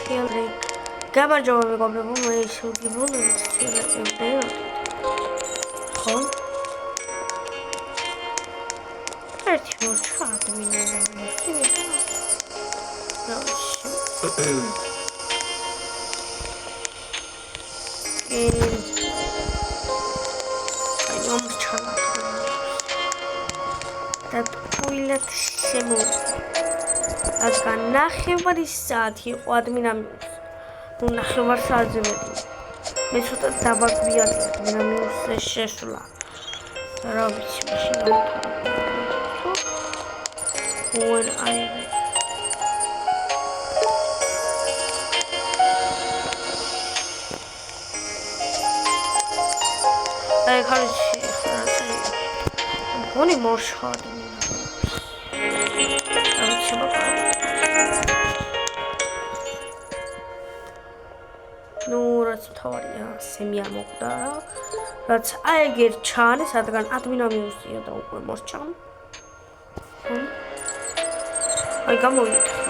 მთელი გამარჯობა მეგობრებო, მე შევგებოდი ხო? ერთი მოჩვადე და თუილად რადგან ნახევარი საათი იყო ადმინამიუს. ნუ ნახევარ საათზე მეტი. მე ცოტა დაბაგვიანე ადმინამიუსზე შესვლა. რა ვიცი, მაშინ when I короче, он не может ходить. Ну, раз თორია, სემია მოკვდა რა. რაც აიგერ ჩანე, სადღან ადმინამიუსია და უკვე მოსჭამ. აი გამოვიდა.